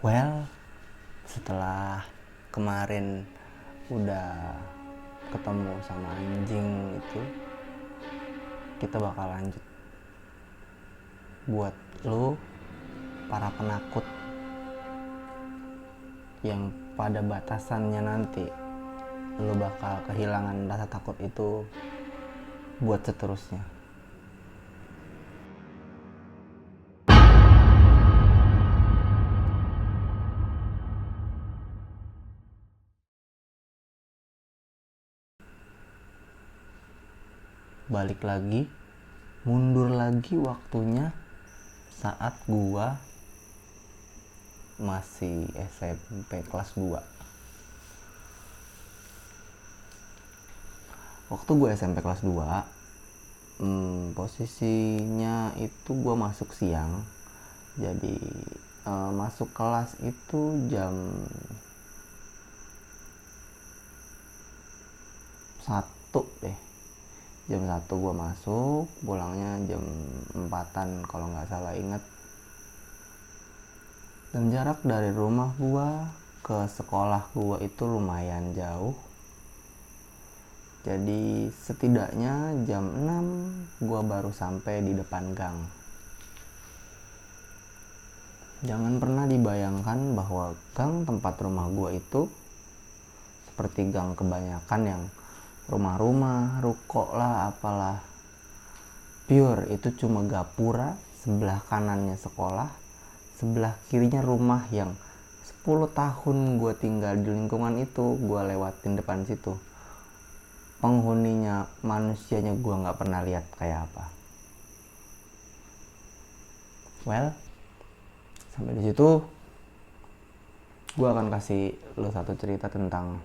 Well, setelah kemarin udah ketemu sama anjing itu, kita bakal lanjut. Buat lu, para penakut yang pada batasannya nanti lu bakal kehilangan rasa takut itu buat seterusnya. Balik lagi, mundur lagi waktunya saat gua masih SMP kelas 2. Waktu gue SMP kelas 2, posisinya itu gue masuk siang. Jadi masuk kelas itu jam 1 deh. Jam 1 gue masuk, pulangnya jam 4-an kalau nggak salah inget. Dan jarak dari rumah gue ke sekolah gue itu lumayan jauh. Jadi setidaknya jam 6 gue baru sampai di depan gang. Jangan pernah dibayangkan bahwa gang tempat rumah gue itu seperti gang kebanyakan yang rumah-rumah, ruko lah, apalah. Pure, itu cuma gapura, sebelah kanannya sekolah, sebelah kirinya rumah yang 10 tahun gue tinggal di lingkungan itu, gue lewatin depan situ. Penghuninya, manusianya gue gak pernah lihat kayak apa. Well, sampai di situ gue akan kasih lo satu cerita tentang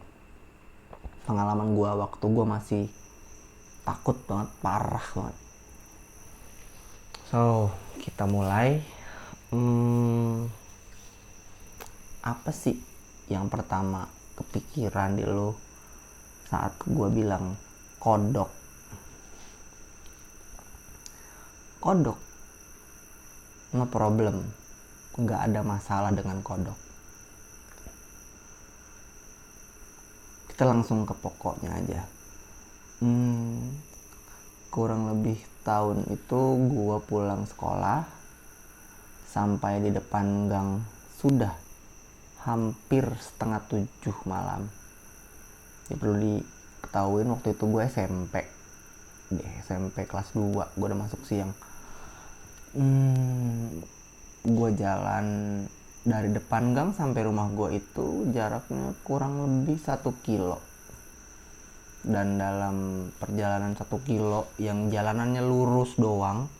pengalaman gue waktu gue masih takut banget, parah banget. So, kita mulai. Apa sih yang pertama kepikiran di lo saat gue bilang kodok? Kodok, no problem, nggak ada masalah dengan kodok. Kita langsung ke pokoknya aja. Kurang lebih tahun itu gue pulang sekolah, sampai di depan gang sudah hampir setengah 7 malam. Ya, perlu diketahuin waktu itu gue SMP kelas 2, gue udah masuk siang. Gue jalan dari depan gang sampai rumah gue itu jaraknya kurang lebih 1 kilo. Dan dalam perjalanan 1 kilo yang jalanannya lurus doang,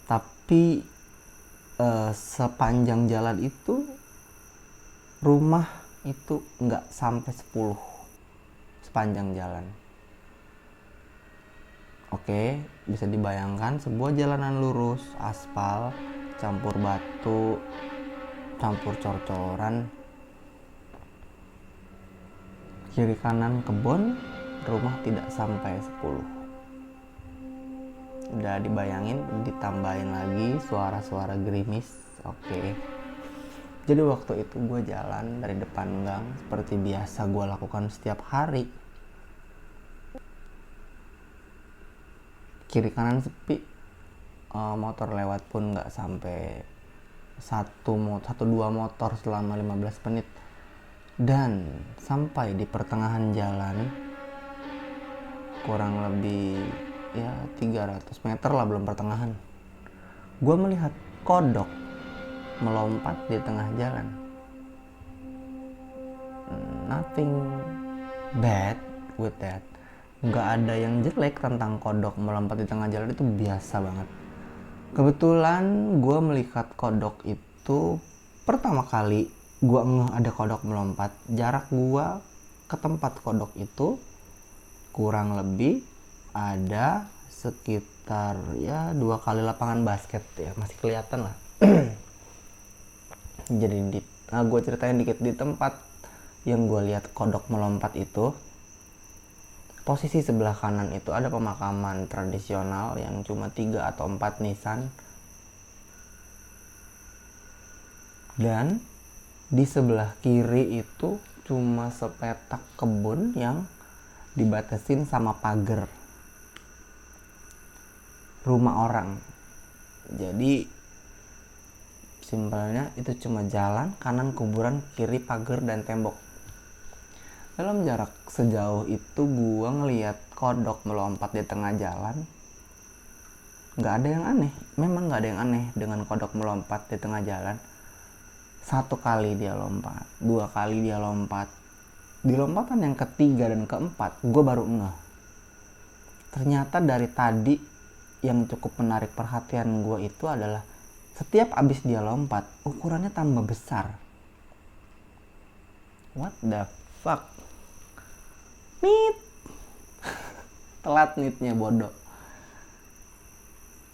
tapi sepanjang jalan itu rumah itu nggak sampai 10 sepanjang jalan. Oke, bisa dibayangkan sebuah jalanan lurus, aspal, campur batu, campur cor-coran, kiri kanan kebun, rumah tidak sampai 10. Udah dibayangin, ditambahin lagi suara-suara gerimis. Oke. Jadi waktu itu gue jalan dari depan gang seperti biasa gue lakukan setiap hari. Kiri kanan sepi, motor lewat pun nggak sampai 1-2 motor selama 15 menit. Dan sampai di pertengahan jalan, kurang lebih ya 300 meter lah, belum pertengahan, gue melihat kodok melompat di tengah jalan. Nothing bad with that. Nggak ada yang jelek tentang kodok melompat di tengah jalan, itu biasa banget. Kebetulan gue melihat kodok itu pertama kali gue ngeh ada kodok melompat. Jarak gue ke tempat kodok itu kurang lebih ada sekitar ya 2 kali lapangan basket, ya masih kelihatan lah. Jadi gue ceritain dikit. Di tempat yang gue lihat kodok melompat itu, posisi sebelah kanan itu ada pemakaman tradisional yang cuma 3 atau 4 nisan. Dan di sebelah kiri itu cuma sepetak kebun yang dibatasin sama pagar rumah orang. Jadi simpelnya itu cuma jalan, kanan kuburan, kiri pagar dan tembok. Dalam jarak sejauh itu gua ngeliat kodok melompat di tengah jalan. Nggak ada yang aneh, memang nggak ada yang aneh dengan kodok melompat di tengah jalan. 1 kali dia lompat, 2 kali dia lompat. Di lompatan yang ketiga dan keempat, gue baru ngeh. Ternyata dari tadi yang cukup menarik perhatian gue itu adalah setiap abis dia lompat, ukurannya tambah besar. What the fuck? Nit. Telat nitnya bodoh.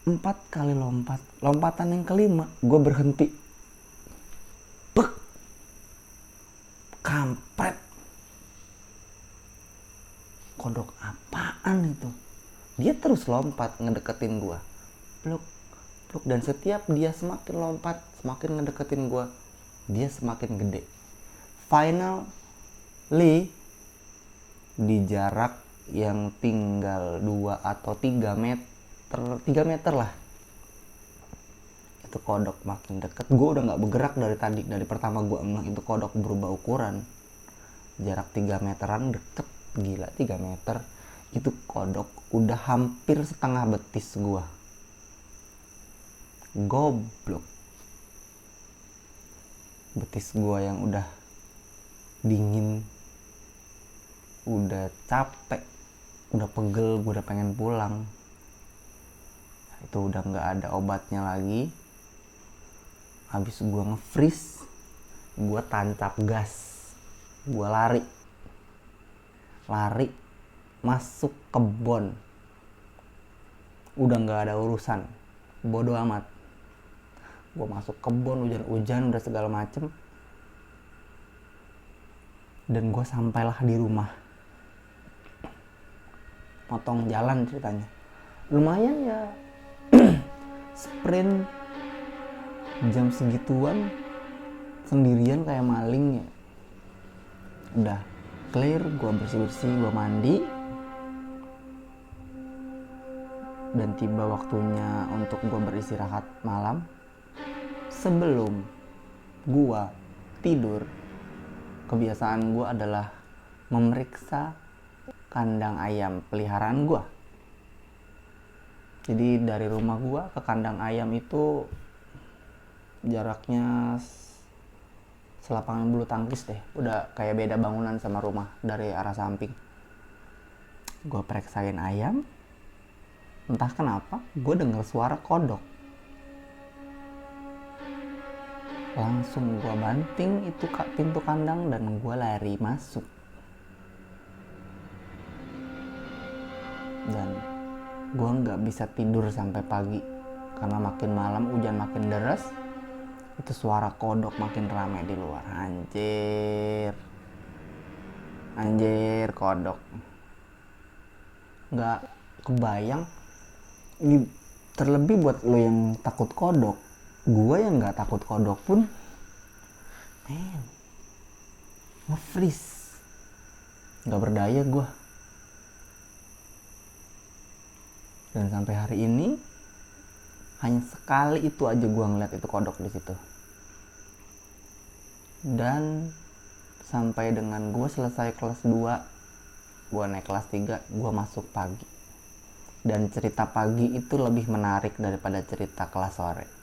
4 kali lompat. Lompatan yang kelima, gue berhenti. Bek. Kampret. Kodok apaan itu? Dia terus lompat ngedeketin gue. Pluk, pluk. Dan setiap dia semakin lompat, semakin ngedeketin gue, dia semakin gede. Finally, di jarak yang tinggal 2 atau 3 meter lah, itu kodok makin deket. Gue udah gak bergerak dari tadi. Dari pertama gue ngeh itu kodok berubah ukuran. Jarak 3 meteran deket. Gila, 3 meter. Itu kodok udah hampir setengah betis gue. Goblok. Betis gue yang udah dingin, udah capek, udah pegel, gue udah pengen pulang. Itu udah gak ada obatnya lagi. Habis gue nge-freeze, gue tancap gas, gue lari masuk kebon. Udah gak ada urusan, bodo amat. Gue masuk kebon, hujan-hujan udah segala macem. Dan gue sampailah di rumah. Potong jalan ceritanya. Lumayan ya. Sprint jam segituan sendirian kayak maling ya. Udah clear, gue bersih-bersih, gue mandi. Dan tiba waktunya untuk gue beristirahat malam. Sebelum gue tidur, kebiasaan gue adalah memeriksa kandang ayam peliharaan gue. Jadi dari rumah gue ke kandang ayam itu jaraknya selapangan bulu tangkis deh. Udah kayak beda bangunan sama rumah dari arah samping. Gue periksain ayam. Entah kenapa gue denger suara kodok. Langsung gue banting itu pintu kandang dan gue lari masuk. Dan gue gak bisa tidur sampai pagi. Karena makin malam hujan makin deras. Itu suara kodok makin ramai di luar. Anjir kodok. Gak kebayang. Ini terlebih buat lo yang takut kodok. Gue yang gak takut kodok pun nge-freeze. Gak berdaya gue. Dan sampai hari ini hanya sekali itu aja gue ngeliat itu kodok di situ. Dan sampai dengan gue selesai kelas 2, gue naik kelas 3, gue masuk pagi. Dan cerita pagi itu lebih menarik daripada cerita kelas sore.